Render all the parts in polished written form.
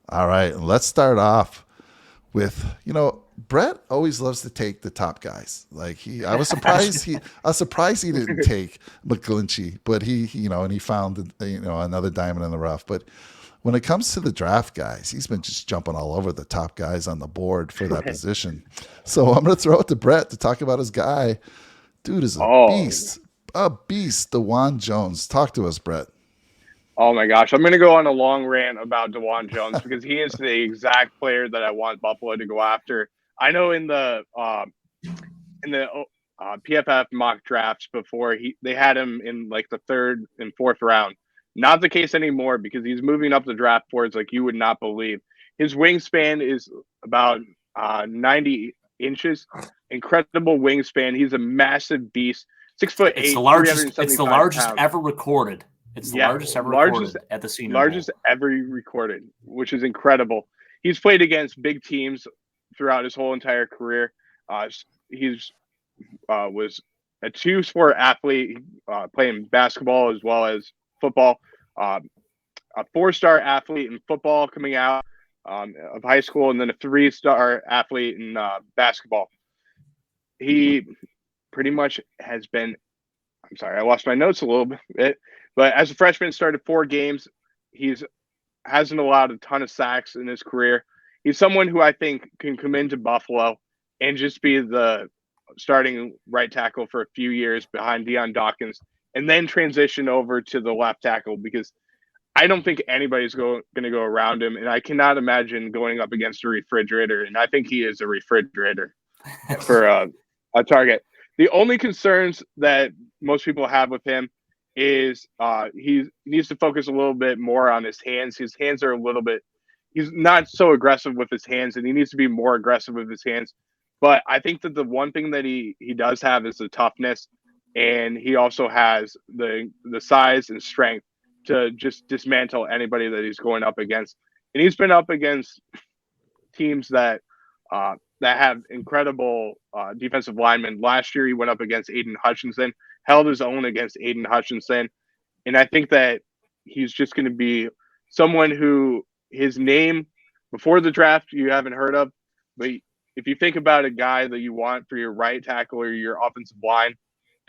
All right, let's start off with Brett always loves to take the top guys. Like I was surprised he didn't take McGlinchey, but and he found another diamond in the rough. But when it comes to the draft guys, he's been just jumping all over the top guys on the board for that position. So I'm going to throw it to Brett to talk about his guy. Dude is Oh, a beast. DeJuan Jones. Talk to us, Brett. oh my gosh. I'm going to go on a long rant about DeJuan Jones because he is the exact player that I want Buffalo to go after. I know in the PFF mock drafts before they had him in like the third and fourth round. Not the case anymore because he's moving up the draft boards like you would not believe. His wingspan is about 90 inches. Incredible wingspan. He's a massive beast. 6'8", three hundred and It's seventy the five largest pounds. ever recorded. It's the Yeah, largest ever largest recorded at the Senior Bowl. largest ever recorded, which is incredible. He's played against big teams throughout his whole entire career. He's was a two-sport athlete, playing basketball as well as football. Uh, a four-star athlete in football coming out of high school, and then a three-star athlete in basketball. He pretty much has been. I'm sorry, I lost my notes a little bit, but as a freshman, started 4 games. He's hasn't allowed a ton of sacks in his career. He's someone who I think can come into Buffalo and just be the starting right tackle for a few years behind Deion Dawkins, and then transition over to the left tackle because I don't think anybody's going to go around him, and I cannot imagine going up against a refrigerator. And I think he is a refrigerator for a target. The only concerns that most people have with him is he needs to focus a little bit more on his hands. His hands are a little bit. He's not so aggressive with his hands, and he needs to be more aggressive with his hands. But I think that the one thing that he does have is the toughness, and he also has the size and strength to just dismantle anybody that he's going up against. And he's been up against teams that have incredible defensive linemen. Last year, he went up against Aiden Hutchinson, held his own against Aiden Hutchinson, and I think that he's just going to be someone who his name before the draft you haven't heard of, but if you think about a guy that you want for your right tackle or your offensive line,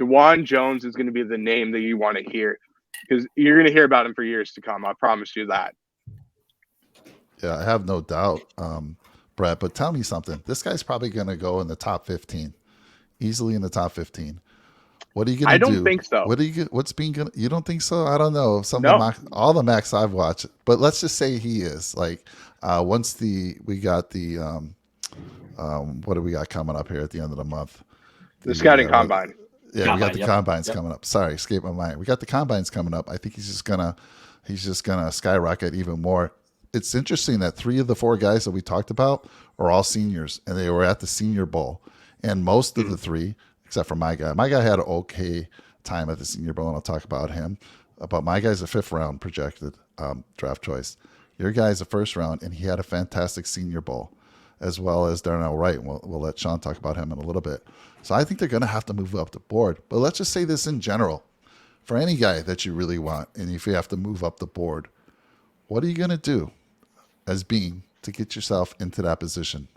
DeJuan Jones is going to be the name that you want to hear because you're going to hear about him for years to come. I promise you that. Yeah, I have no doubt, Brett. But tell me something. This guy's probably going to go in the top 15, easily in the top 15. What are you I gonna don't do? think so. What's being gonna? You don't think so? I don't know. Some of the No, all the Macs I've watched, but let's just say he is like. Once we got the what do we got coming up here at the end of the month? the The scouting combine. yeah, we got Combine, the yep. combines Yep. coming up. Sorry, escape my mind. We got the combines coming up. I think he's just gonna skyrocket even more. It's interesting that 3 of the 4 guys that we talked about are all seniors, and they were at the Senior Bowl. And most of the three, except for my guy had an okay time at the Senior Bowl, and I'll talk about him. But my guy's a 5th round projected draft choice. Your guy's a 1st round, and he had a fantastic Senior Bowl, as well as Darnell Wright. And we'll let Sean talk about him in a little bit. So I think they're going to have to move up the board. But let's just say this in general. For any guy that you really want, and if you have to move up the board, what are you going to do as being to get yourself into that position?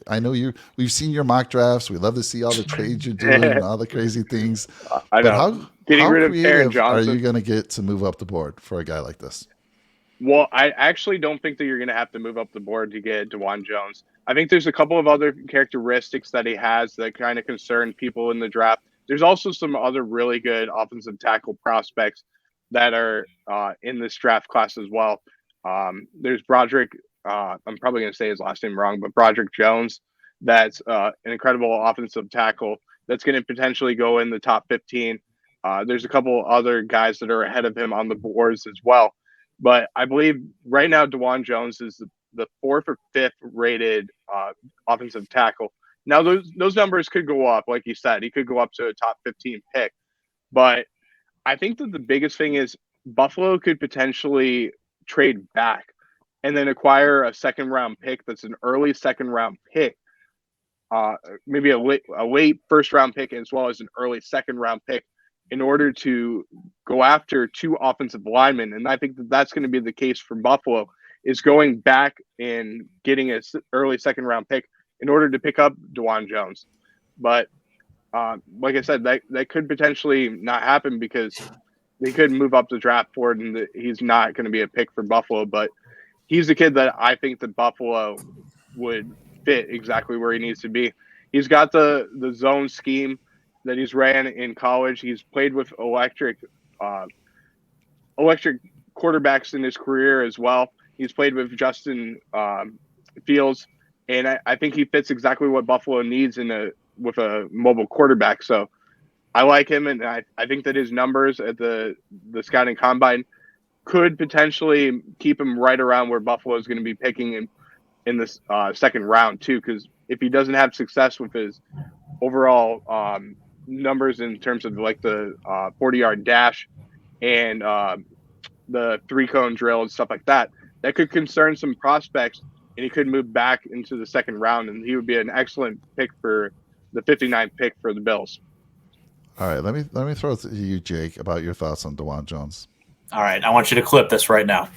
I know we've seen your mock drafts. We love to see all the trades you're doing and all the crazy things. I But know. Getting how rid of Taron creative are you Johnson. going to get to move up the board for a guy like this? Well, I actually don't think that you're going to have to move up the board to get DeJuan Jones. I think there's a couple of other characteristics that he has that kind of concern people in the draft. There's also some other really good offensive tackle prospects that are in this draft class as well. There's Broderick. I'm probably going to say his last name wrong, but Broderick Jones. That's an incredible offensive tackle that's going to potentially go in the top 15. There's a couple other guys that are ahead of him on the boards as well. But I believe right now DeJuan Jones is the fourth or fifth rated offensive tackle. Now those numbers could go up, like you said, he could go up to a top 15 pick. But I think that the biggest thing is Buffalo could potentially trade back and then acquire a second round pick that's an early second round pick, maybe a late first round pick as well as an early second round pick in order to go after 2 offensive linemen. And I think that that's going to be the case for Buffalo. is going back and getting an early second round pick in order to pick up DeJuan Jones. But like I said, that could potentially not happen because they could move up the draft board and he's not going to be a pick for Buffalo. But he's the kid that I think that Buffalo would fit exactly where he needs to be. He's got the zone scheme that he's ran in college. He's played with electric quarterbacks in his career as well. He's played with Justin Fields, and I think he fits exactly what Buffalo needs with a mobile quarterback. So I like him, and I think that his numbers at the scouting combine could potentially keep him right around where Buffalo is going to be picking in this second round too. Because if he doesn't have success with his overall numbers in terms of like the 40-yard dash and the 3-cone drill and stuff like that, that could concern some prospects, and he could move back into the second round, and he would be an excellent pick for the 59th pick for the Bills. All right, let me throw it to you, Jake, about your thoughts on DeJuan Jones. All right, I want you to clip this right now.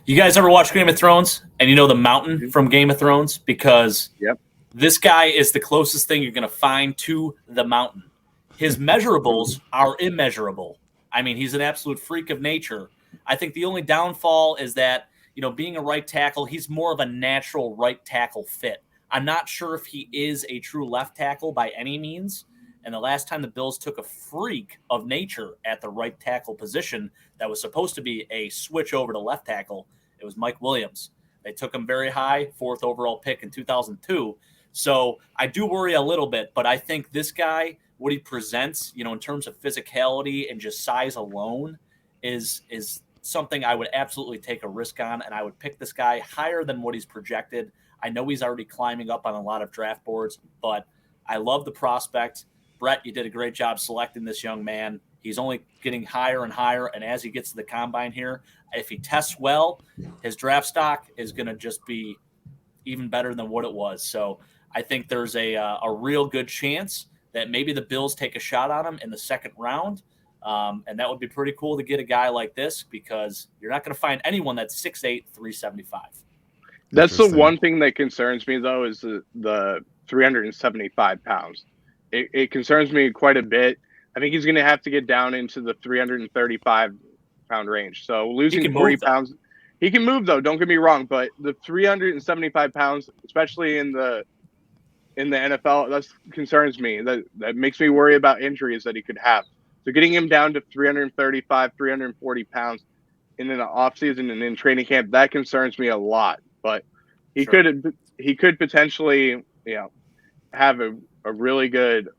You guys ever watch Game of Thrones? And you know the mountain from Game of Thrones? Because this guy is the closest thing you're going to find to the mountain. His measurables are immeasurable. I mean, he's an absolute freak of nature. I think the only downfall is that, being a right tackle, he's more of a natural right tackle fit. I'm not sure if he is a true left tackle by any means. And the last time the Bills took a freak of nature at the right tackle position that was supposed to be a switch over to left tackle, it was Mike Williams. They took him very high, 4th overall pick in 2002. So I do worry a little bit, but I think this guy, what he presents, in terms of physicality and just size alone is something I would absolutely take a risk on, and I would pick this guy higher than what he's projected. I know he's already climbing up on a lot of draft boards, but I love the prospect. Brett, you did a great job selecting this young man. He's only getting higher and higher, and as he gets to the combine here, if he tests well, his draft stock is going to just be even better than what it was. So I think there's a real good chance that maybe the Bills take a shot on him in the second round, and that would be pretty cool to get a guy like this because you're not going to find anyone that's 6'8", 375. That's the one thing that concerns me, though, is the 375 pounds. It concerns me quite a bit. I think he's going to have to get down into the 335-pound range. So losing 40 pounds, he can move, though. Don't get me wrong, but the 375 pounds, especially in the NFL, that concerns me. That makes me worry about injuries that he could have. So getting him down to 335, 340 pounds in the offseason and in training camp, that concerns me a lot. But he could potentially, have a really good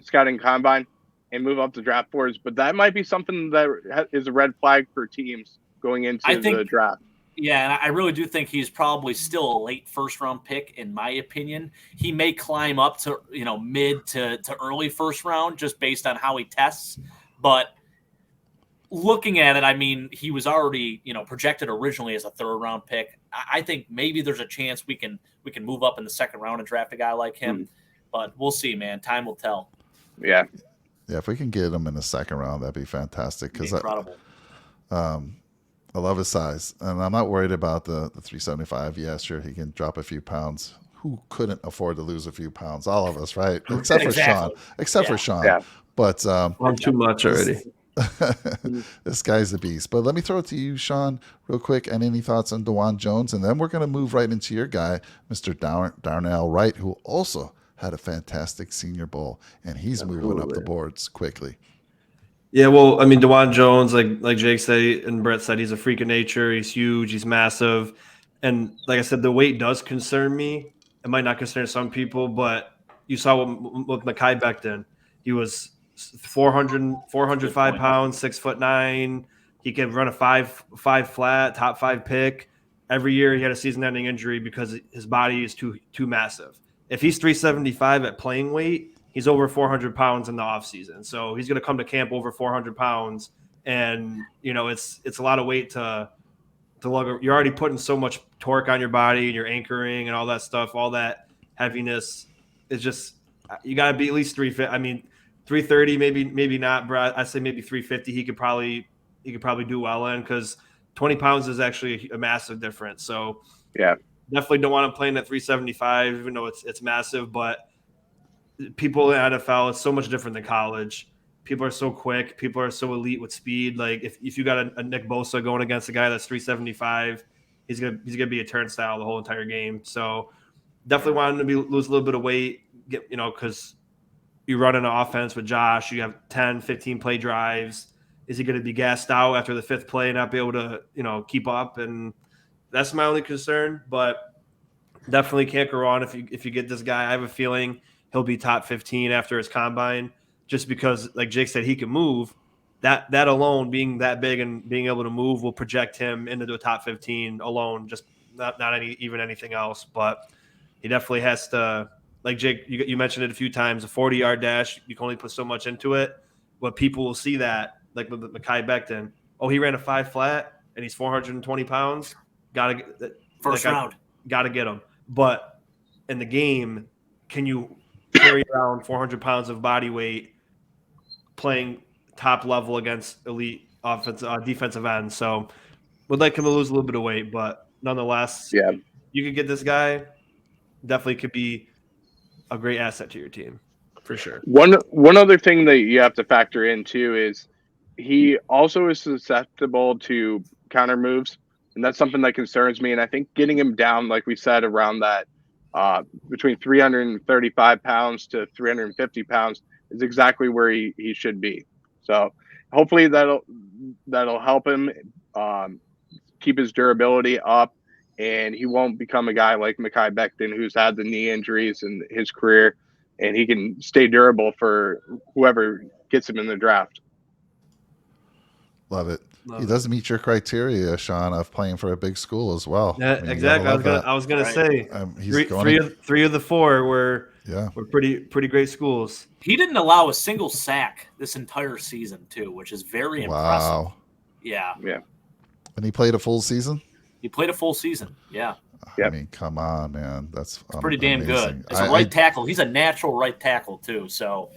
scouting combine and move up the draft boards. But that might be something that is a red flag for teams going into the draft. Yeah, and I really do think he's probably still a late first-round pick, in my opinion. He may climb up to, mid to early first round just based on how he tests. But looking at it, I mean, he was already, projected originally as a third-round pick. I think maybe there's a chance we can move up in the second round and draft a guy like him. But we'll see, man. Time will tell. Yeah. Yeah, if we can get him in the second round, that'd be fantastic. Because incredible. I love his size, and I'm not worried about the 375. Yeah, sure, he can drop a few pounds. Who couldn't afford to lose a few pounds? All of us, right? Except for Sean. For Sean. Yeah. But I'm too much already. This guy's a beast. But let me throw it to you, Sean, real quick. And any thoughts on DeJuan Jones? And then we're going to move right into your guy, Mr. Darnell Wright, who also had a fantastic Senior Bowl, and he's moving up the boards quickly. Yeah, well, I mean, DeJuan Jones, like Jake said and Brett said, he's a freak of nature. He's huge. He's massive. And like I said, the weight does concern me. It might not concern some people, but you saw with Mekhi Becton. He was 405 pounds, 6'9". He could run a five flat, top 5 pick. Every year he had a season-ending injury because his body is too massive. If he's 375 at playing weight, he's over 400 pounds in the offseason. So he's going to come to camp over 400 pounds. And, it's a lot of weight to lug. You're already putting so much torque on your body and you're anchoring and all that stuff, all that heaviness. It's just, you got to be at least 350. I mean, 330, maybe not, but I say maybe 350. He could probably do well in because 20 pounds is actually a massive difference. So Yeah. definitely don't want him playing at 375, even though it's massive. But people in NFL, it's so much different than college. People are so quick. People are so elite with speed. Like if you got a Nick Bosa going against a guy that's 375, he's gonna be a turnstile the whole entire game. So definitely want him to lose a little bit of weight. Because you run an offense with Josh, you have 10, 15 play drives. Is he going to be gassed out after the 5th play and not be able to, keep up? And that's my only concern. But definitely can't go wrong if you get this guy. I have a feeling he'll be top 15 after his combine, just because, like Jake said, he can move. That alone, being that big and being able to move, will project him into the top 15 alone. Just not anything else. But he definitely has to. Like Jake, you mentioned it a few times. A 40-yard dash, you can only put so much into it. But people will see that. Like with Mekhi Becton, he ran a 5 flat and he's 420 pounds. First round. Got to get him. But in the game, can you carry around 400 pounds of body weight playing top level against elite defensive ends? So would like him to lose a little bit of weight, but nonetheless, Yeah, you could get this guy. Definitely could be a great asset to your team for sure. One other thing that you have to factor in too is he also is susceptible to counter moves, and that's something that concerns me. And I think getting him down, like we said, around that between 335 pounds to 350 pounds is exactly where he should be. So hopefully that'll help him keep his durability up, and he won't become a guy like Mekhi Becton, who's had the knee injuries in his career, and he can stay durable for whoever gets him in the draft. Love it. He does meet your criteria, Sean, of playing for a big school as well. Yeah, exactly. I was gonna say three of the 4 were pretty great schools. He didn't allow a single sack this entire season too, which is very impressive. Wow. Yeah. And he played a full season? He played a full season. Yeah. I mean, come on, man. That's pretty damn amazing. good. As a right tackle, he's a natural right tackle too. So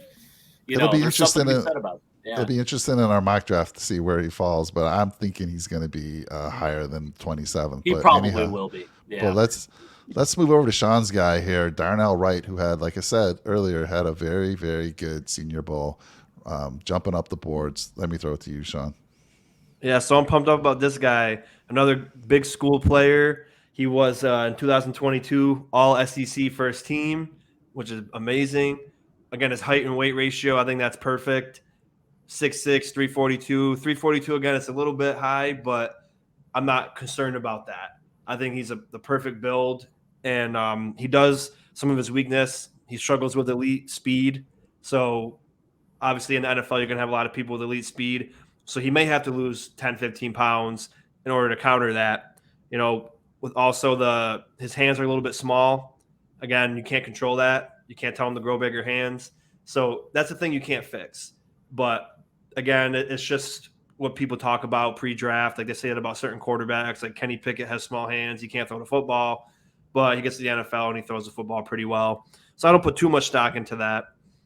it'll be interesting to be said about it. Yeah. It'll be interesting in our mock draft to see where he falls, but I'm thinking he's going to be higher than 27th. He probably will be. Yeah. But let's move over to Sean's guy here, Darnell Wright, who had, like I said earlier, had a very, very good Senior Bowl, jumping up the boards. Let me throw it to you, Sean. Yeah, so I'm pumped up about this guy. Another big school player. He was in 2022 All SEC first team, which is amazing. Again, his height and weight ratio, I think that's perfect. 6'6", 342. 342, again, it's a little bit high, but I'm not concerned about that. I think he's the perfect build, and he does some of his weakness. He struggles with elite speed. So obviously in the NFL, you're going to have a lot of people with elite speed. So he may have to lose 10, 15 pounds in order to counter that. With also his hands are a little bit small. Again, you can't control that. You can't tell him to grow bigger hands. So that's the thing you can't fix. But again, it's just what people talk about pre-draft. Like they say it about certain quarterbacks. Like Kenny Pickett has small hands. He can't throw the football, but he gets to the NFL and he throws the football pretty well. So I don't put too much stock into that.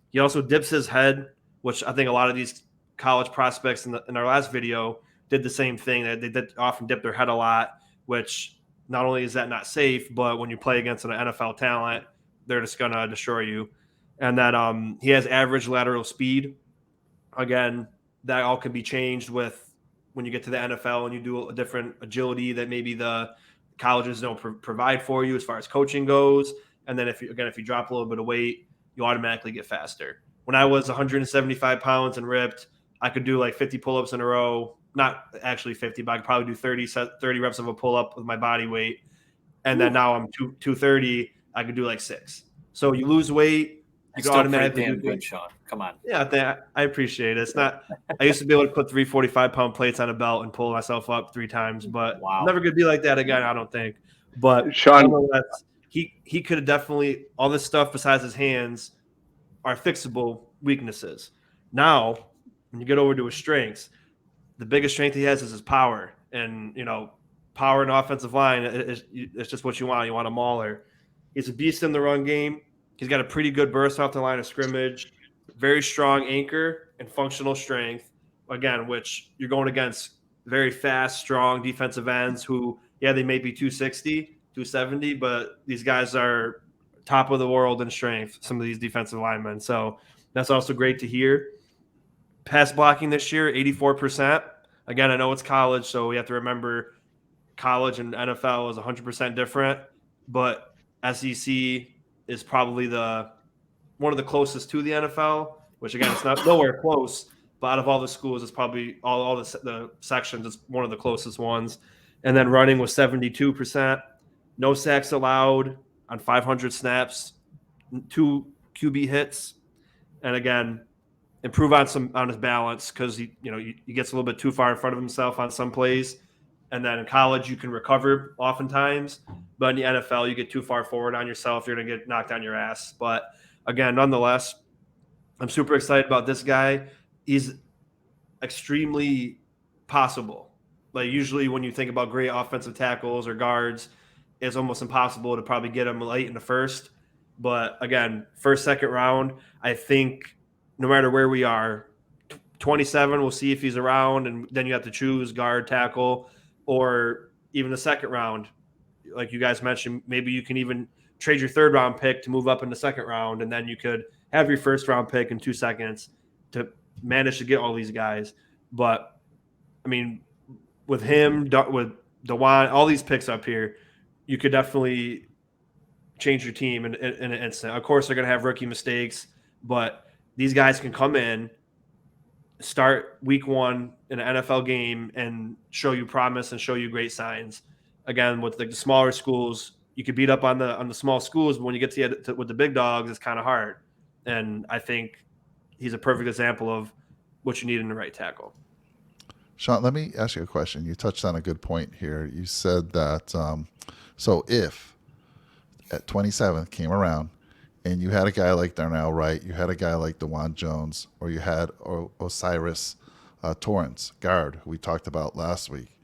He also dips his head, which I think a lot of these college prospects in our last video did the same thing. They often dip their head a lot, which not only is that not safe, but when you play against an NFL talent, they're just going to destroy you. And that he has average lateral speed. Again, that all can be changed with when you get to the NFL and you do a different agility that maybe the colleges don't provide for you as far as coaching goes. And then if you drop a little bit of weight, you automatically get faster. When I was 175 pounds and ripped, I could do like 50 pull-ups in a row. Not actually 50, but I could probably do 30 reps of a pull-up with my body weight. And then now I'm 230, I could do like 6. So you lose weight, you can automatically do good, Sean. Come on. Yeah, I appreciate it. It's not. I used to be able to put 3 45-pound plates on a belt and pull myself up 3 times, but I'm never gonna be like that again. I don't think. But Sean, he could have definitely, all this stuff besides his hands are fixable weaknesses. Now, when you get over to his strengths, the biggest strength he has is his power, and power and offensive line. It's just what you want. You want a mauler. He's a beast in the run game. He's got a pretty good burst off the line of scrimmage, very strong anchor and functional strength, again, which you're going against very fast, strong defensive ends who, yeah, they may be 260, 270, but these guys are top of the world in strength, some of these defensive linemen. So that's also great to hear. Pass blocking this year, 84%. Again, I know it's college, so we have to remember college and NFL is 100% different, but SEC is probably one of the closest to the NFL, which again, it's not nowhere close, but out of all the schools, it's probably all the sections, it's one of the closest ones. And then running was 72%. No sacks allowed on 500 snaps, 2 QB hits. And again, improve on his balance because he gets a little bit too far in front of himself on some plays. And then in college, you can recover oftentimes. But in the NFL, you get too far forward on yourself, you're going to get knocked on your ass. But again, nonetheless, I'm super excited about this guy. He's extremely possible. Like usually when you think about great offensive tackles or guards, it's almost impossible to probably get him late in the first. But again, first, second round, I think no matter where we are, 27, we'll see if he's around, and then you have to choose guard, tackle, or even the second round. Like you guys mentioned, maybe you can even trade your third round pick to move up in the second round, and then you could have your first round pick in 2 seconds to manage to get all these guys. But I mean, with him, with Dewan, all these picks up here, you could definitely change your team in an instant. Of course, they're going to have rookie mistakes, but these guys can come in, start week 1 in an NFL game, and show you promise and show you great signs. Again, with the smaller schools, you could beat up on the small schools, but when you get to with the big dogs, it's kind of hard. And I think he's a perfect example of what you need in the right tackle. Sean, let me ask you a question. You touched on a good point here. You said that so if at 27th came around and you had a guy like Darnell Wright, you had a guy like Dewan Jones, or you had Osiris Torrance, guard, who we talked about last week,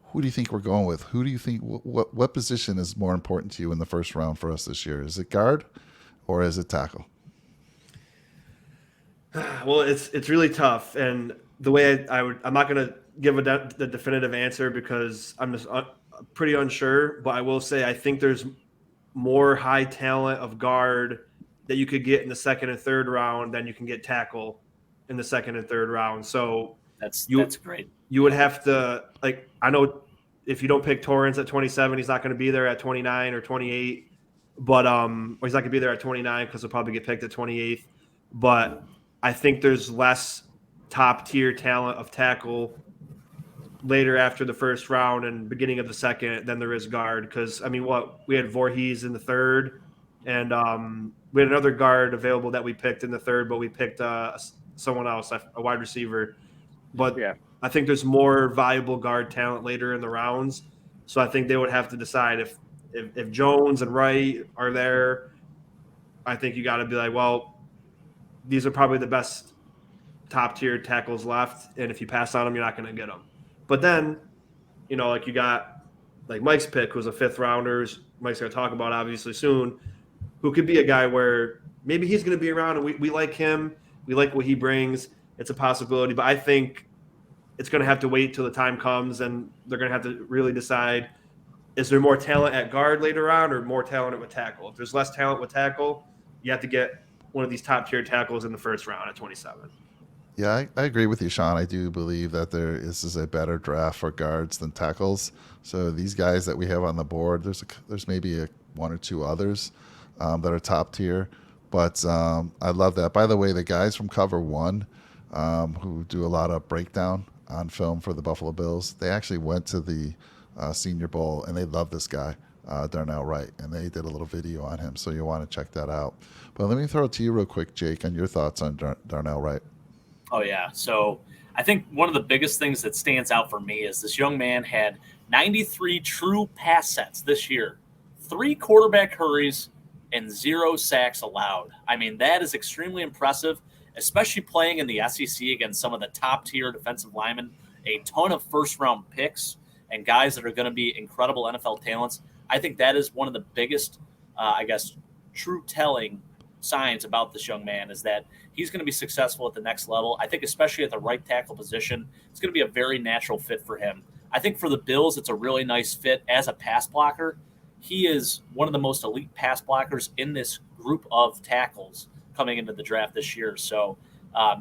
who do you think we're going with? Who do you think, what position is more important to you in the first round for us this year? Is it guard or is it tackle? Well, it's really tough. And the way I'm not going to give the definitive answer because I'm just pretty unsure, but I will say I think there's more high talent of guard that you could get in the second and third round than you can get tackle in the second and third round. So that's great. You would have to, like, I know if you don't pick Torrance at 27, he's not going to be there at 29 or 28, but or he's not going to be there at 29 because he'll probably get picked at 28th. But I think there's less top tier talent of tackle later after the first round and beginning of the second than there is guard. Because I mean, we had Voorhees in the third, and we had another guard available that we picked in the third, but we picked someone else, a wide receiver. But yeah, I think there's more valuable guard talent later in the rounds. So I think they would have to decide if Jones and Wright are there. I think you got to be like, well, these are probably the best top tier tackles left, and if you pass on them, you're not going to get them. But then, like you got like Mike's pick, who's a 5th rounder. Mike's going to talk about obviously soon, who could be a guy where maybe he's going to be around and we like him. We like what he brings. It's a possibility, but I think it's going to have to wait till the time comes, and they're going to have to really decide, is there more talent at guard later on or more talent with tackle? If there's less talent with tackle, you have to get one of these top tier tackles in the first round at 27. Yeah, I agree with you, Sean. I do believe that this is a better draft for guards than tackles. So these guys that we have on the board, there's maybe one or two others that are top tier. But I love that. By the way, the guys from Cover One who do a lot of breakdown on film for the Buffalo Bills, they actually went to the Senior Bowl, and they love this guy, Darnell Wright, and they did a little video on him. So you want to check that out. But let me throw it to you real quick, Jake, on your thoughts on Darnell Wright. Oh, yeah. So I think one of the biggest things that stands out for me is this young man had 93 true pass sets this year, 3 quarterback hurries, and 0 sacks allowed. I mean, that is extremely impressive, especially playing in the SEC against some of the top-tier defensive linemen, a ton of first-round picks, and guys that are going to be incredible NFL talents. I think that is one of the biggest, true telling signs about this young man is that he's going to be successful at the next level. I think especially at the right tackle position, it's going to be a very natural fit for him. I think for the Bills, it's a really nice fit as a pass blocker. He is one of the most elite pass blockers in this group of tackles coming into the draft this year. So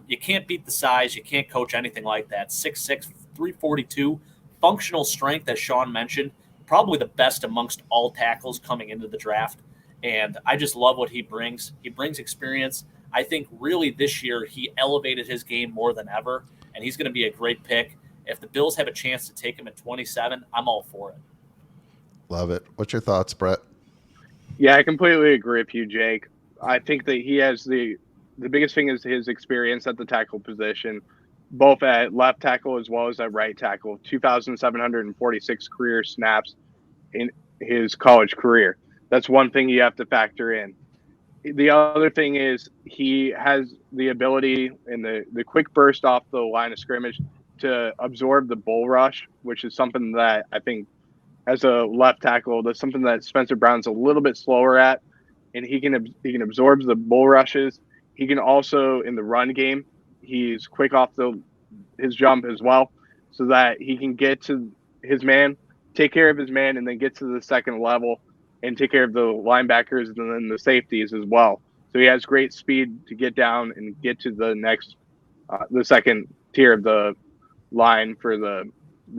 you can't beat the size. You can't coach anything like that. 6'6", 342, functional strength, as Sean mentioned, probably the best amongst all tackles coming into the draft. And I just love what he brings. He brings experience. I think really this year he elevated his game more than ever, and he's going to be a great pick. If the Bills have a chance to take him at 27, I'm all for it. Love it. What's your thoughts, Brett? Yeah, I completely agree with you, Jake. I think that he has the biggest thing is his experience at the tackle position, both at left tackle as well as at right tackle. 2,746 career snaps in his college career. That's one thing you have to factor in. The other thing is he has the ability in the quick burst off the line of scrimmage to absorb the bull rush, which is something that I think as a left tackle, that's something that Spencer Brown's a little bit slower at, and he can absorb the bull rushes. He can also, in the run game, he's quick off his jump as well, so that he can get to his man, take care of his man, and then get to the second level and take care of the linebackers and then the safeties as well. So he has great speed to get down and get to the next, the second tier of the line for the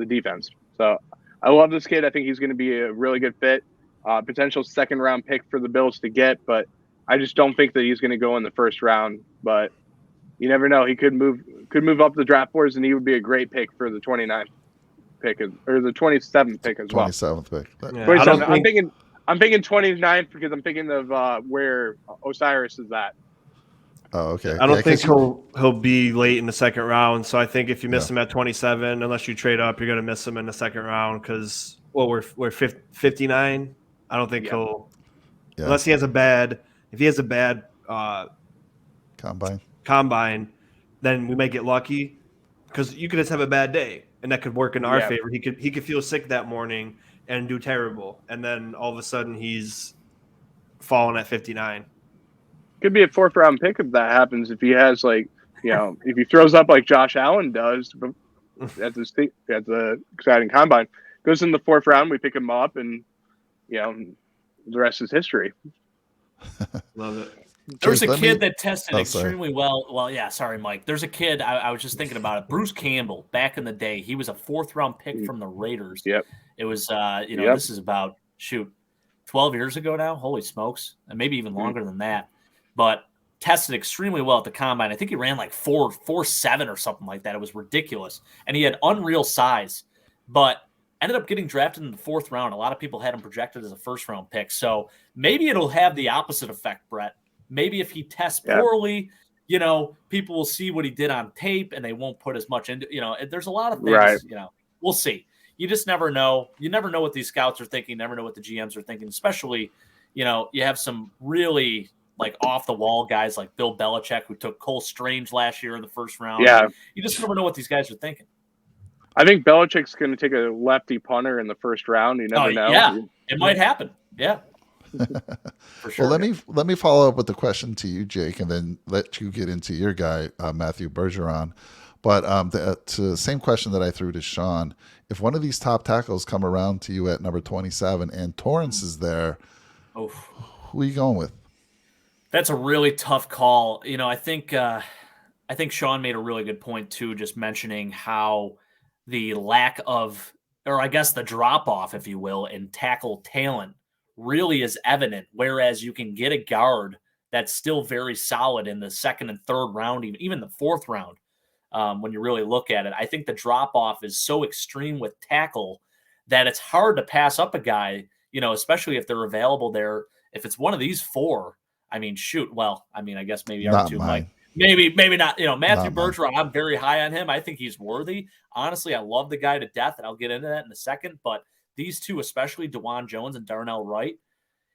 defense. So I love this kid. I think he's going to be a really good fit, potential second-round pick for the Bills to get, but I just don't think that he's going to go in the first round. But you never know. He could move up the draft boards, and he would be a great pick for the 29th pick or the 27th pick as well. 27th pick. Yeah, 27th. I'm thinking 29th because I'm thinking of where Osiris is at. Oh, okay. I don't think he'll be late in the second round. So I think if you miss him at 27, unless you trade up, you're going to miss him in the second round because we're 59. I don't think he'll unless he has a bad combine, then we may get lucky because you could just have a bad day and that could work in our favor. He could feel sick that morning and do terrible, and then all of a sudden he's falling at 59. Could be a fourth round pick if that happens. If he has if he throws up like Josh Allen does at the exciting combine, goes in the fourth round, we pick him up, and the rest is history. Love it. There's a kid that tested extremely well. Well, yeah, sorry, Mike. There's a kid, I was just thinking about it. Bruce Campbell, back in the day, he was a fourth-round pick from the Raiders. Yep. It was, this is about, 12 years ago now. Holy smokes. And maybe even longer than that. But tested extremely well at the combine. I think he ran like 4.47 or something like that. It was ridiculous. And he had unreal size. But ended up getting drafted in the fourth round. A lot of people had him projected as a first-round pick. So maybe it'll have the opposite effect, Brett. Maybe if he tests poorly, people will see what he did on tape and they won't put as much into, there's a lot of things, we'll see. You just never know. You never know what these scouts are thinking. You never know what the GMs are thinking, especially, you have some really like off the wall guys like Bill Belichick, who took Cole Strange last year in the first round. Yeah. You just never know what these guys are thinking. I think Belichick's going to take a lefty punter in the first round. You never know. Yeah, it might happen. Yeah. For sure. Well, let me follow up with the question to you, Jake, and then let you get into your guy, Matthew Bergeron. But the same question that I threw to Sean: if one of these top tackles come around to you at number 27 and Torrance is there, who are you going with? That's a really tough call. I think Sean made a really good point too, just mentioning how the lack of, or I guess the drop off, if you will, in tackle talent really is evident, whereas you can get a guard that's still very solid in the second and third round, even the fourth round, when you really look at it. I think the drop-off is so extreme with tackle that it's hard to pass up a guy, especially if they're available there. If it's one of these four, I guess maybe R2 Mike. Maybe not. Matthew Bergeron, I'm very high on him. I think he's worthy. Honestly, I love the guy to death, and I'll get into that in a second, but these two, especially DeJuan Jones and Darnell Wright,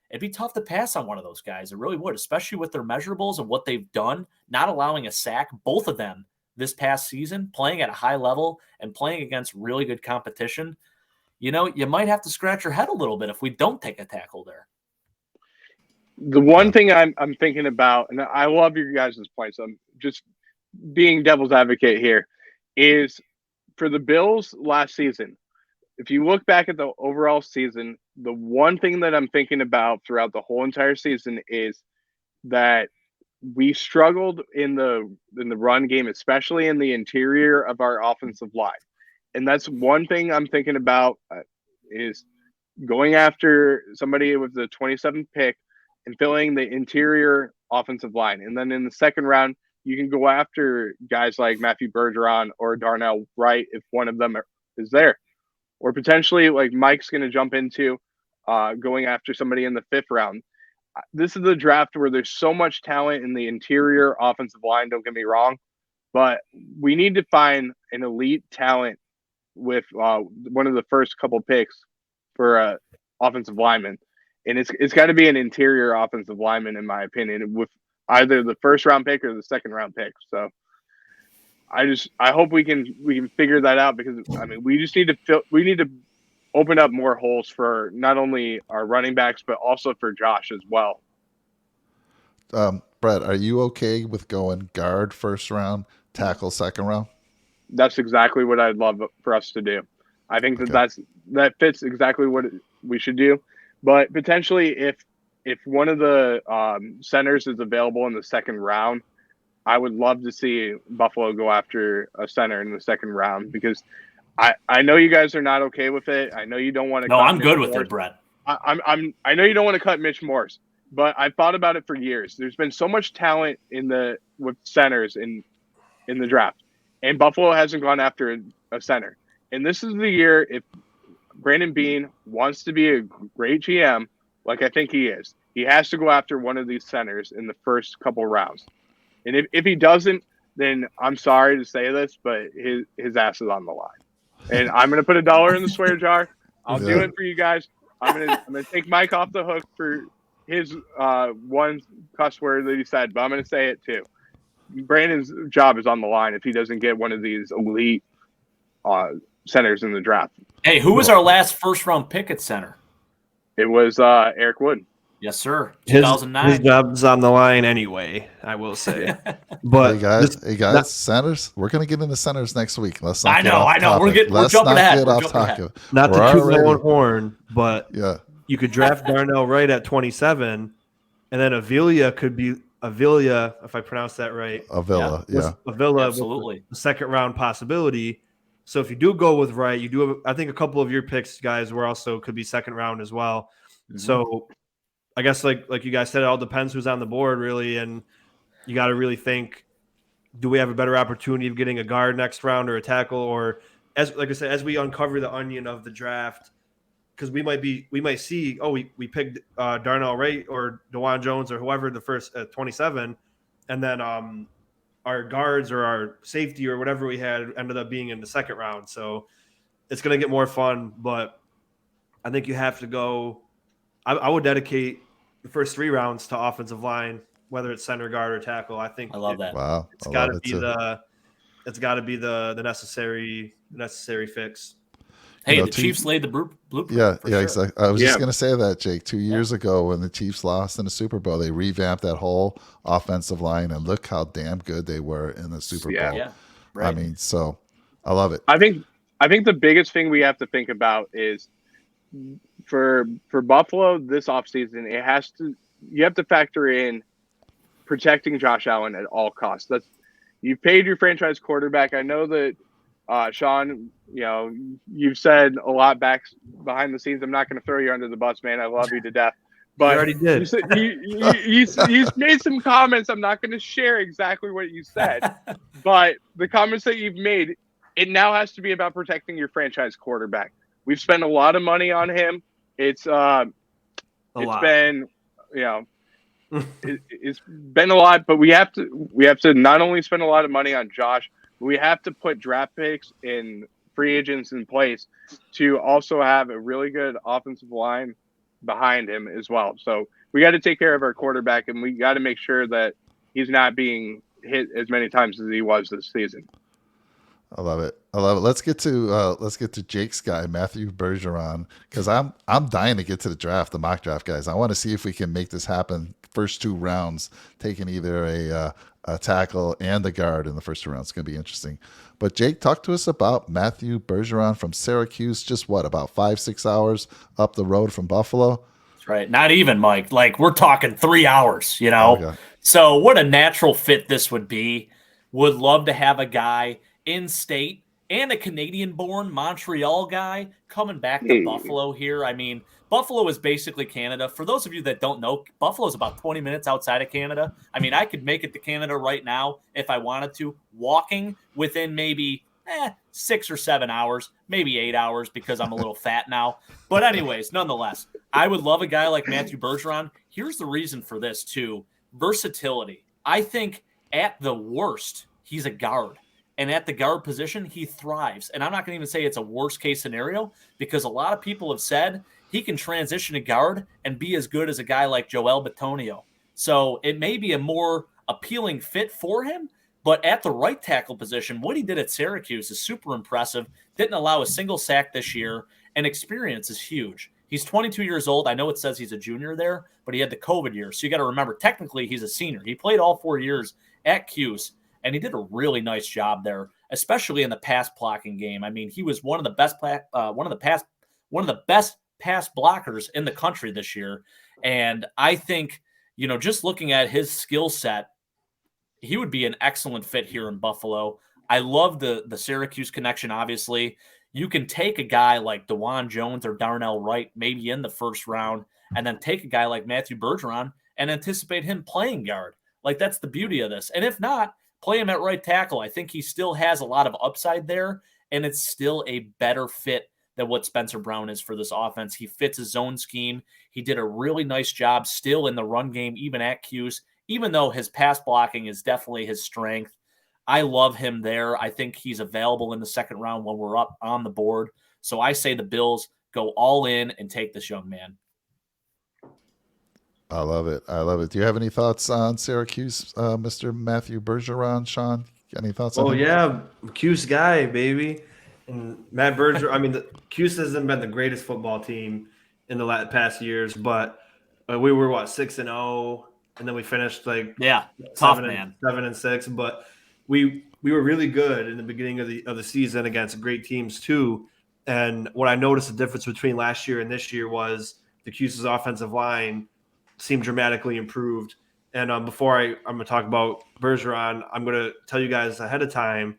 it'd be tough to pass on one of those guys. It really would, especially with their measurables and what they've done, not allowing a sack, both of them this past season, playing at a high level and playing against really good competition. You might have to scratch your head a little bit if we don't take a tackle there. The one thing I'm thinking about, and I love your guys' points. I'm just being devil's advocate here, is for the Bills last season. If you look back at the overall season, the one thing that I'm thinking about throughout the whole entire season is that we struggled in the run game, especially in the interior of our offensive line. And that's one thing I'm thinking about is going after somebody with the 27th pick and filling the interior offensive line. And then in the second round, you can go after guys like Matthew Bergeron or Darnell Wright if one of them is there. Or potentially like Mike's going to jump into going after somebody in the 5th round. This is the draft where there's so much talent in the interior offensive line, don't get me wrong, but we need to find an elite talent with one of the first couple picks for offensive lineman. And it's got to be an interior offensive lineman, in my opinion, with either the 1st round pick or the 2nd round pick. So I hope we can figure that out, because I mean we need to open up more holes for not only our running backs but also for Josh as well. Brett, are you okay with going guard 1st round, tackle 2nd round? That's exactly what I'd love for us to do. I think that fits exactly what we should do. But potentially, if one of the centers is available in the 2nd round, I would love to see Buffalo go after a center in the 2nd round, because I know you guys are not okay with it. I know you don't want to. No, I'm good with it, Brett. I know you don't want to cut Mitch Morse, but I've thought about it for years. There's been so much talent with centers in the draft, and Buffalo hasn't gone after a center. And this is the year, if Brandon Beane wants to be a great GM, like I think he is, he has to go after one of these centers in the first couple rounds. And if he doesn't, then I'm sorry to say this, but his ass is on the line. And I'm going to put $1 in the swear jar. I'll do it for you guys. I'm gonna take Mike off the hook for his one cuss word that he said, but I'm going to say it too. Brandon's job is on the line if he doesn't get one of these elite centers in the draft. Hey, who was our last 1st round pick at center? It was Eric Wood. Yes, sir. 2009. His job's on the line anyway, I will say. But hey guys, centers. We're gonna get into centers next week. Let's not. I know. We're jumping ahead. Not to toot my own horn, but yeah, you could draft Darnell Wright at 27, and then Avila could be if I pronounce that right. Avila, yeah. Avila, absolutely. The 2nd round possibility. So if you do go with Wright, you do have, I think, a couple of your picks, guys, were also could be 2nd round as well. Mm-hmm. So I guess like you guys said, it all depends who's on the board, really, and you got to really think: do we have a better opportunity of getting a guard next round or a tackle, or as we uncover the onion of the draft, because we might see we picked Darnell Wright or DeJuan Jones or whoever the first 27, and then our guards or our safety or whatever we had ended up being in the 2nd round. So it's going to get more fun, but I think you have to go. I would dedicate the first 3 rounds to offensive line, whether it's center, guard, or tackle. I think I love that. Wow, it's got to be the necessary fix. Hey, the Chiefs laid the blueprint. Yeah, sure. exactly. I was just going to say that, Jake. 2 years ago, when the Chiefs lost in the Super Bowl, they revamped that whole offensive line, and look how damn good they were in the Super Bowl. Yeah, right. I mean, so I love it. I think the biggest thing we have to think about is for Buffalo this offseason, you have to factor in protecting Josh Allen at all costs. You've paid your franchise quarterback. I know that Sean, you've said a lot behind the scenes. I'm not going to throw you under the bus, man. I love you to death. But you already did. You made some comments. I'm not going to share exactly what you said, but the comments that you've made, it now has to be about protecting your franchise quarterback. We've spent a lot of money on him. It's been, it's been a lot, but we have to not only spend a lot of money on Josh, but we have to put draft picks and free agents in place to also have a really good offensive line behind him as well. So we got to take care of our quarterback, and we got to make sure that he's not being hit as many times as he was this season. I love it. I love it. Let's get to Jake's guy, Matthew Bergeron, because I'm dying to get to the draft, the mock draft, guys. I want to see if we can make this happen. First two rounds, taking either a tackle and a guard in the first two rounds. It's going to be interesting. But Jake, talk to us about Matthew Bergeron from Syracuse. Just what, about 5-6 hours up the road from Buffalo? That's right. Not even, Mike. Like, we're talking 3 hours, you know? Okay. So what a natural fit this would be. Would love to have a guy in state and a Canadian-born Montreal guy coming back to Buffalo here. I mean, Buffalo is basically Canada. For those of you that don't know, Buffalo is about 20 minutes outside of Canada. I mean, I could make it to Canada right now if I wanted to, walking within maybe 6 or 7 hours, maybe 8 hours because I'm a little fat now. But anyways, nonetheless, I would love a guy like Matthew Bergeron. Here's the reason for this too. Versatility. I think at the worst, he's a guard. And at the guard position, he thrives. And I'm not going to even say it's a worst case scenario because a lot of people have said he can transition to guard and be as good as a guy like Joel Bitonio. So it may be a more appealing fit for him. But at the right tackle position, what he did at Syracuse is super impressive. Didn't allow a single sack this year. And experience is huge. He's 22 years old. I know it says he's a junior there, but he had the COVID year. So you got to remember, technically, he's a senior. He played all 4 years at Cuse. And he did a really nice job there, especially in the pass blocking game. I mean, he was one of the best pass blockers in the country this year. And I think, just looking at his skill set, he would be an excellent fit here in Buffalo. I love the Syracuse connection, obviously. You can take a guy like DeJuan Jones or Darnell Wright maybe in the first round, and then take a guy like Matthew Bergeron and anticipate him playing guard. Like, that's the beauty of this. And if not, play him at right tackle. I think he still has a lot of upside there, and it's still a better fit than what Spencer Brown is for this offense. He fits his zone scheme. He did a really nice job still in the run game, even at Cuse, even though his pass blocking is definitely his strength. I love him there. I think he's available in the second round when we're up on the board. So I say the Bills go all in and take this young man. I love it. I love it. Do you have any thoughts on Syracuse, Mr. Matthew Bergeron, Sean? Any thoughts on him? Yeah, Cuse guy, baby. And Matt Bergeron, I mean, Cuse hasn't been the greatest football team in the past years, but we were, 6-0, and then we finished tough, 7-6. But we were really good in the beginning of the season against great teams too. And what I noticed the difference between last year and this year was the Cuse's offensive line seemed dramatically improved. And before I'm going to talk about Bergeron, I'm going to tell you guys ahead of time,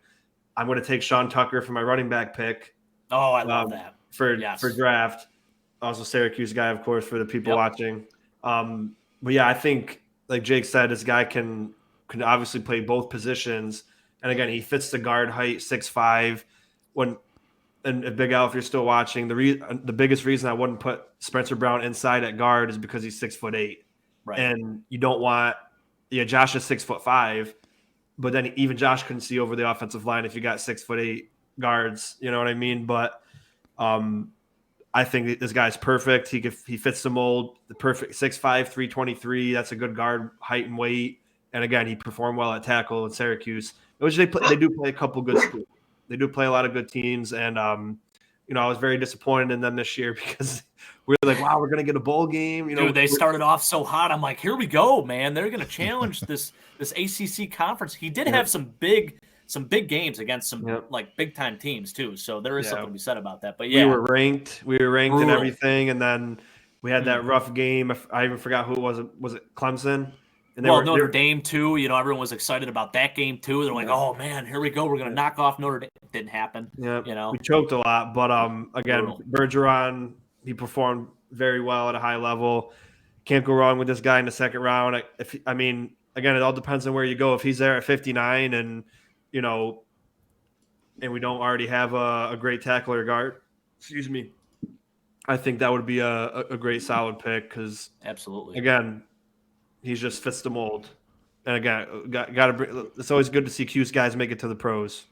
I'm going to take Sean Tucker for my running back pick. Oh, I love that. For draft. Also Syracuse guy, of course, for the people watching. But yeah, I think, like Jake said, this guy can obviously play both positions. And again, he fits the guard height, 6'5". And Big Al, if you're still watching, the biggest reason I wouldn't put Spencer Brown inside at guard is because he's 6'8". Right. And you don't want Josh is 6'5", but then even Josh couldn't see over the offensive line if you got 6'8" guards. You know what I mean? But I think this guy's perfect. He fits the mold. The perfect 6'5", 323. That's a good guard height and weight. And again, he performed well at tackle in Syracuse, which they do play a couple good schools. They do play a lot of good teams, and I was very disappointed in them this year because we were like, "Wow, we're gonna get a bowl game." Dude, they started off so hot. I'm like, "Here we go, man! They're gonna challenge this ACC conference." He did have some big games against some like big time teams too, so there is something to be said about that. But yeah, we were ranked and everything, and then we had that rough game. I even forgot who it was. Was it Clemson? And Notre Dame too. Everyone was excited about that game too. They're like, "Oh man, here we go. We're gonna knock off Notre Dame." It didn't happen. Yeah, we choked a lot, but again, Bergeron, he performed very well at a high level. Can't go wrong with this guy in the second round. Again, it all depends on where you go. If he's there at 59, and and we don't already have a great tackle or guard, I think that would be a great solid pick because absolutely, again, he just fits the mold. And again, it's always good to see Cuse guys make it to the pros.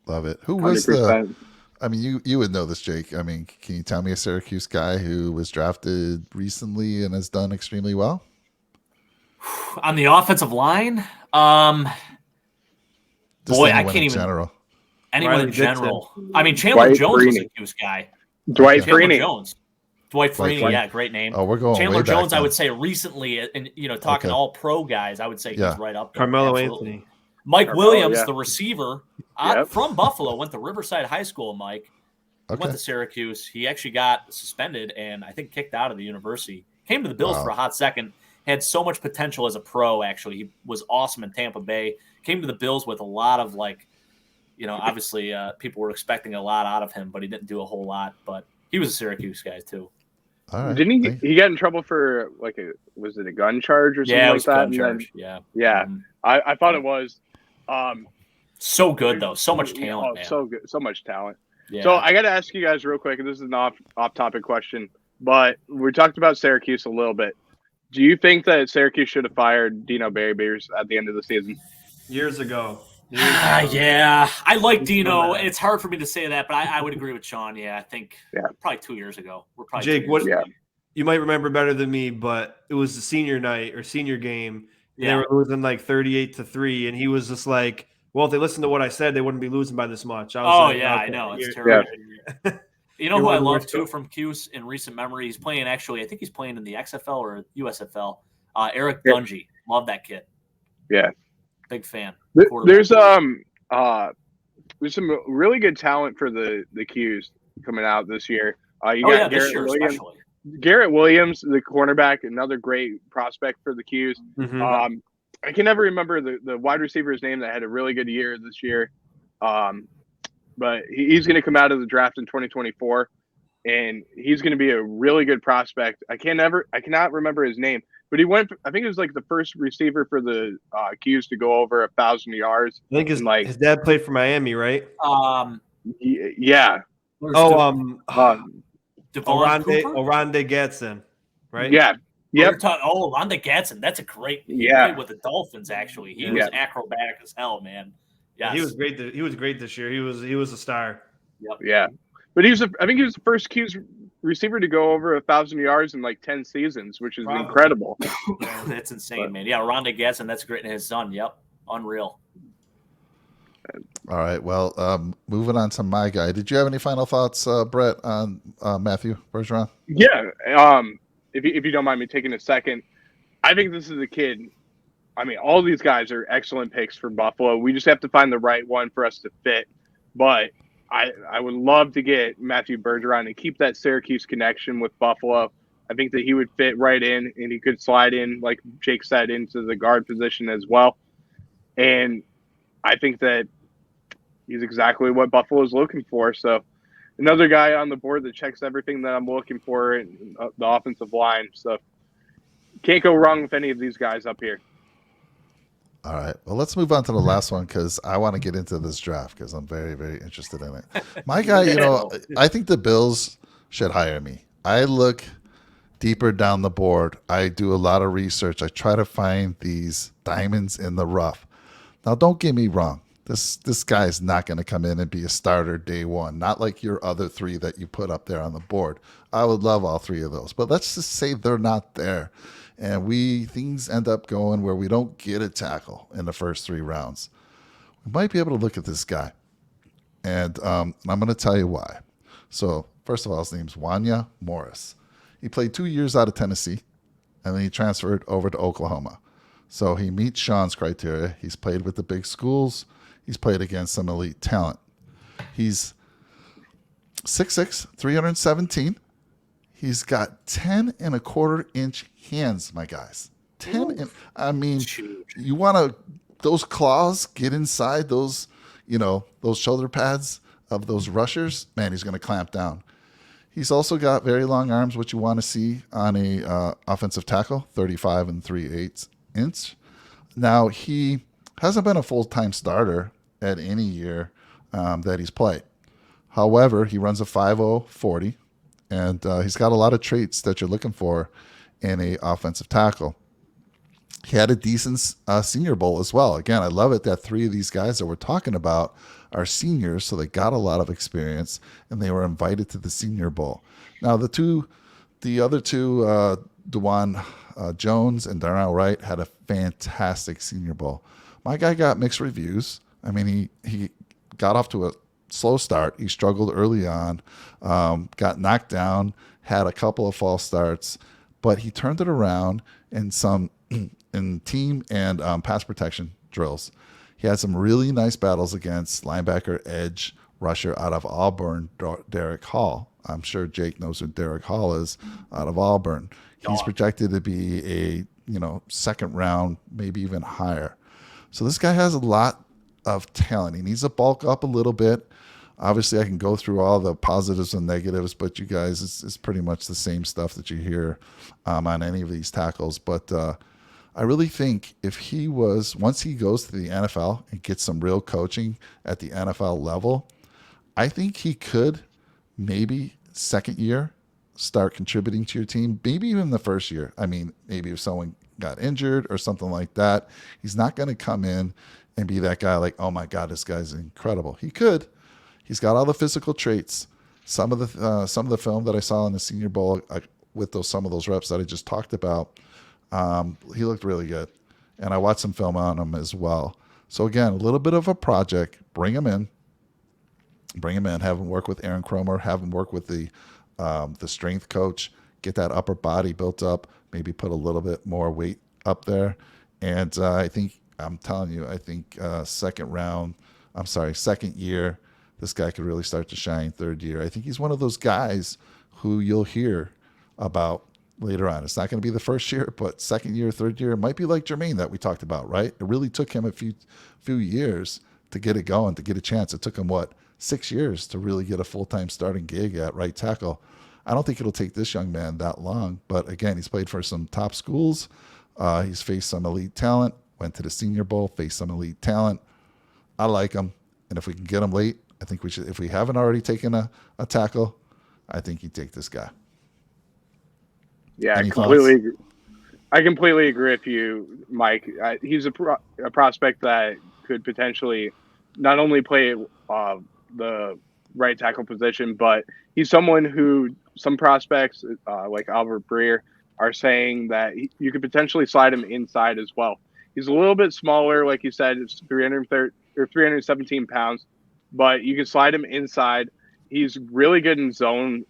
Love it. Who was 100%. You would know this, Jake. I mean, can you tell me a Syracuse guy who was drafted recently and has done extremely well? On the offensive line? Boy, I can't even. General. anyone Riley in general. Dixon. I mean, Chandler Dwight Jones was a Freeney. Cuse guy. Dwight Chandler Freeney. Jones. Dwight Dwight Freeney, Freeney. yeah, great name. Oh, we're going Chandler way back Jones, I then. would say recently, and talking Okay. all pro guys, I would say Yeah. he's right up there. Carmelo Absolutely. Anthony. Mike Carmelo, Williams, yeah. the receiver Yep. from Buffalo, went to Riverside High School. Mike Okay. went to Syracuse. He actually got suspended and I think kicked out of the university. Came to the Bills Wow. for a hot second. Had so much potential as a pro. Actually, he was awesome in Tampa Bay. Came to the Bills with a lot of obviously people were expecting a lot out of him, but he didn't do a whole lot. But he was a Syracuse guy too. All right. Didn't Thank- he get in trouble for was it a gun charge or something Yeah, it like was that? gun And charge. then- Yeah. yeah. I thought it was. So good though. So much talent, Oh, man. so good. So much talent. Yeah. So I got to ask you guys real quick, and this is an off-topic question, but we talked about Syracuse a little bit. Do you think that Syracuse should have fired Dino Bears at the end of the season? Years ago. Yeah, I like Dino. that. It's hard for me to say that, but I would agree with Sean. Yeah, I think probably 2 years ago. We're probably Jake, 2 what? years Yeah. ago. You might remember better than me, but it was the senior night or senior game. And Yeah. They were losing like 38-3, and he was just like, "Well, if they listened to what I said, they wouldn't be losing by this much." I was Oh like, yeah, okay, I know. It's you're- terrible. You know You're who one I of the love worst too coaches. from Cuse in recent memory? He's playing actually. I think he's playing in the XFL or USFL. Eric Yeah. Dungy. Love that kid. Yeah. Big fan. There's some really good talent for the Qs coming out this year. You Oh got yeah, this Garrett year Williams. especially. Garrett Williams, the cornerback, another great prospect for the Qs. Mhm. I can never remember the wide receiver's name that had a really good year this year. But he's going to come out of the draft in 2024, and he's going to be a really good prospect. I cannot remember his name, but he went. I think it was like the first receiver for the Qs to go over 1,000 yards. I think his dad played for Miami, right? Yeah. Devon Cooper? Oronde Gadsden, right? Yeah. Yep. Rhonda Gatson. That's a great. He Yeah. played with the Dolphins. Actually, he Yeah. was acrobatic as hell, man. Yeah, He was great. He was great this year. He was a star. Yeah. But I think he was the first Q's receiver to go over 1,000 yards in like 10 seasons, which is Probably. incredible. That's insane, man. Yeah, Rhonda Gatson. That's great. And his son. Yep, unreal. All right. Well, moving on to my guy. Did you have any final thoughts, Brett, on Matthew Bergeron? Yeah. If you don't mind me taking a second, I think this is a kid. I mean, all these guys are excellent picks for Buffalo. We just have to find the right one for us to fit. But I would love to get Matthew Bergeron and keep that Syracuse connection with Buffalo. I think that he would fit right in, and he could slide in, like Jake said, into the guard position as well. And I think that he's exactly what Buffalo is looking for. So another guy on the board that checks everything that I'm looking for in the offensive line. So can't go wrong with any of these guys up here. All right. Well, let's move on to the last one because I want to get into this draft because I'm very, very interested in it. My guy, I think the Bills should hire me. I look deeper down the board. I do a lot of research. I try to find these diamonds in the rough. Now, don't get me wrong. This guy is not going to come in and be a starter day one, not like your other three that you put up there on the board. I would love all three of those, but let's just say they're not there. And things end up going where we don't get a tackle in the first 3 rounds. We might be able to look at this guy. And I'm going to tell you why. So, first of all, his name's Wanya Morris. He played 2 years out of Tennessee, and then he transferred over to Oklahoma. So he meets Sean's criteria. He's played with the big schools. He's played against some elite talent. He's 6'6", 317. He's got 10 and a quarter inch hands, my guys. 10 and I mean, you want to those claws get inside those, those shoulder pads of those rushers. Man, he's going to clamp down. He's also got very long arms, which you want to see on a offensive tackle, 35 and 3/8 inch. Now, he hasn't been a full-time starter at any year that he's played. However, he runs a 5.0 40, and he's got a lot of traits that you're looking for in a offensive tackle. He had a decent Senior Bowl as well. Again, I love it that 3 of these guys that we're talking about are seniors, so they got a lot of experience, and they were invited to the Senior Bowl. Now, the other two, Dewan Jones and Darnell Wright, had a fantastic Senior Bowl. My guy got mixed reviews. I mean, he got off to a slow start. He struggled early on, got knocked down, had a couple of false starts, but he turned it around in some in team and pass protection drills. He had some really nice battles against linebacker, edge, rusher out of Auburn, Derek Hall. I'm sure Jake knows who Derek Hall is out of Auburn. He's projected to be a second round, maybe even higher. So this guy has a lot of talent. He needs to bulk up a little bit. Obviously, I can go through all the positives and negatives, but you guys, it's pretty much the same stuff that you hear on any of these tackles. But I really think if once he goes to the NFL and gets some real coaching at the NFL level, I think he could maybe second year start contributing to your team, maybe even the first year. I mean, maybe if someone got injured or something like that, he's not going to come in and be that guy like, oh my God, this guy's incredible. He could. He's got all the physical traits. Some of the film that I saw in the Senior Bowl with some of those reps that I just talked about, he looked really good. And I watched some film on him as well. So again, a little bit of a project. Bring him in. Have him work with Aaron Kromer. Have him work with the strength coach. Get that upper body built up. Maybe put a little bit more weight up there. And I'm telling you, I think second year, this guy could really start to shine. Third year, I think he's one of those guys who you'll hear about later on. It's not going to be the first year, but second year, third year, it might be like Jermaine that we talked about, right? It really took him a few years to get it going, to get a chance. It took him 6 years to really get a full-time starting gig at right tackle. I don't think it'll take this young man that long, but again, he's played for some top schools. He's faced some elite talent, went to the Senior Bowl, faced some elite talent. I like him, and if we can get him late, I think we should. If we haven't already taken a tackle, I think you take this guy. Yeah, I completely agree with you, Mike. He's a prospect that could potentially not only play the right tackle position, but he's someone who some prospects like Albert Breer are saying that you could potentially slide him inside as well. He's a little bit smaller, like you said, it's 317 pounds, but you can slide him inside. He's really good in zone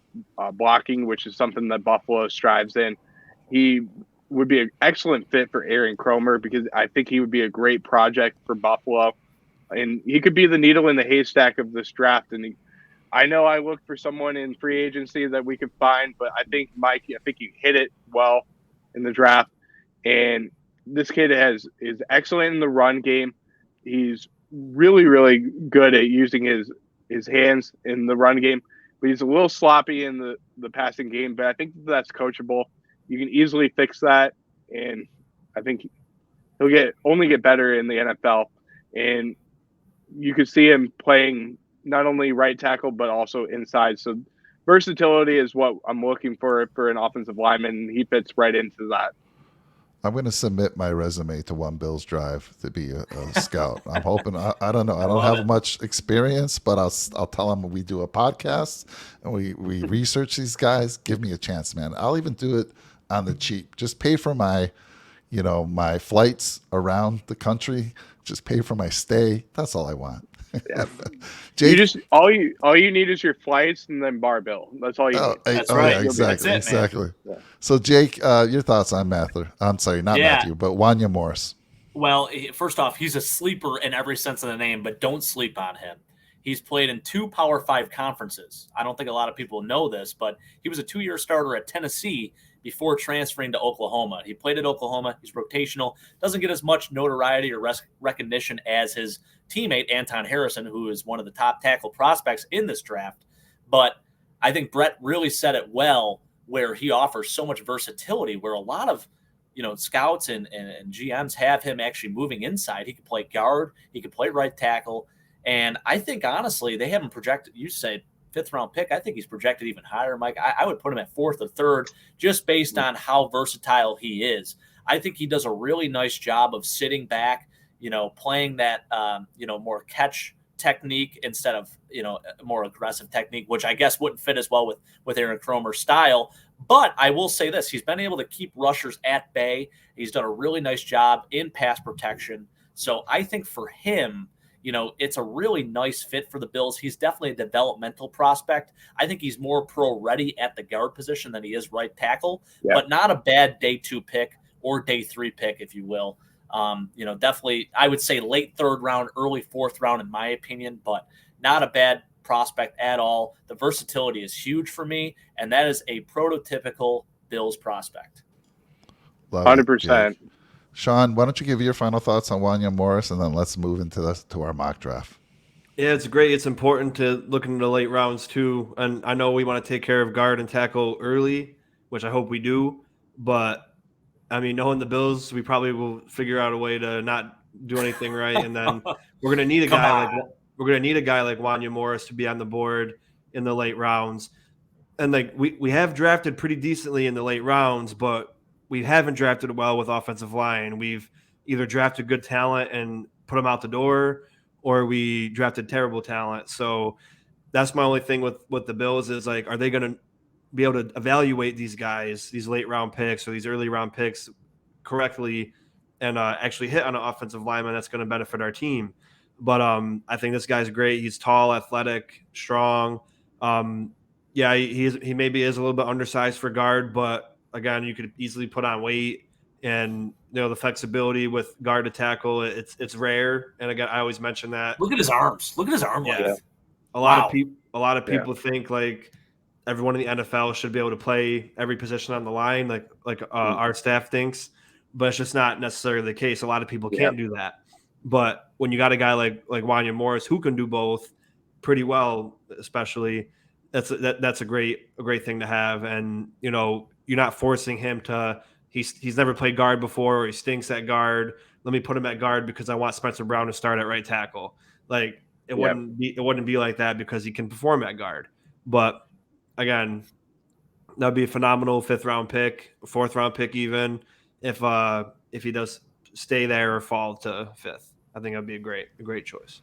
blocking, which is something that Buffalo strives in. He would be an excellent fit for Aaron Kromer because I think he would be a great project for Buffalo. And he could be the needle in the haystack of this draft. And I know I looked for someone in free agency that we could find, but I think, Mike, you hit it well in the draft. And this kid is excellent in the run game. He's really, really good at using his hands in the run game, but he's a little sloppy in the passing game. But I think that's coachable. You can easily fix that, and I think he'll only get better in the NFL. And you could see him playing not only right tackle but also inside. So versatility is what I'm looking for an offensive lineman, and he fits right into that. I'm going to submit my resume to One Bills Drive to be a scout. I'm hoping. I don't know. I don't have much experience, but I'll tell them we do a podcast and we research these guys. Give me a chance, man. I'll even do it on the cheap. Just pay for my flights around the country. Just pay for my stay. That's all I want. Yeah. Jake, all you need is your flights and then bar bill. That's all you need. That's right. Yeah, exactly. That's it, exactly. Yeah. So Jake, your thoughts on Mather? I'm sorry, not Matthew, but Wanya Morris. Well, first off, he's a sleeper in every sense of the name, but don't sleep on him. He's played in 2 Power 5 conferences. I don't think a lot of people know this, but he was a 2-year starter at Tennessee before transferring to Oklahoma. He played at Oklahoma. He's rotational. Doesn't get as much notoriety or recognition as his teammate, Anton Harrison, who is one of the top tackle prospects in this draft. But I think Brett really said it well, where he offers so much versatility, where a lot of scouts and GMs have him actually moving inside. He could play guard. He could play right tackle. And I think, honestly, they haven't projected – you said – 5th round pick. I think he's projected even higher, Mike. I would put him at 4th or 3rd just based on how versatile he is. I think he does a really nice job of sitting back, playing that, more catch technique instead of, more aggressive technique, which I guess wouldn't fit as well with Aaron Kromer's style. But I will say this, he's been able to keep rushers at bay. He's done a really nice job in pass protection. So I think for him, it's a really nice fit for the Bills. He's definitely a developmental prospect. I think he's more pro ready at the guard position than he is right tackle, but not a bad day 2 pick or day 3 pick, if you will. Definitely, I would say late 3rd round, early 4th round, in my opinion, but not a bad prospect at all. The versatility is huge for me, and that is a prototypical Bills prospect. 100%. Sean, why don't you give your final thoughts on Wanya Morris, and then let's move to our mock draft. Yeah, it's great. It's important to look into the late rounds too. And I know we want to take care of guard and tackle early, which I hope we do. But I mean, knowing the Bills, we probably will figure out a way to not do anything right. And then we're gonna need a guy like Wanya Morris to be on the board in the late rounds. And like we have drafted pretty decently in the late rounds, but we haven't drafted well with offensive line. We've either drafted good talent and put them out the door, or we drafted terrible talent. So that's my only thing with the Bills is like, are they going to be able to evaluate these guys, these late round picks or these early round picks correctly and actually hit on an offensive lineman that's going to benefit our team? But I think this guy's great. He's tall, athletic, strong. He maybe is a little bit undersized for guard, but again, you could easily put on weight. And the flexibility with guard to tackle, it's rare. And again, I always mention that. Look at his arms. Look at his arm length. A lot of people think like everyone in the NFL should be able to play every position on the line, like our staff thinks, but it's just not necessarily the case. A lot of people can't do that. But when you got a guy like Wanya Morris who can do both pretty well, especially, that's a great thing to have. And you're not forcing him to. He's never played guard before, or he stinks at guard. Let me put him at guard because I want Spencer Brown to start at right tackle. Like it wouldn't be like that because he can perform at guard. But again, that'd be a phenomenal 5th round pick, 4th round pick even if he does stay there or fall to 5th. I think that'd be a great choice.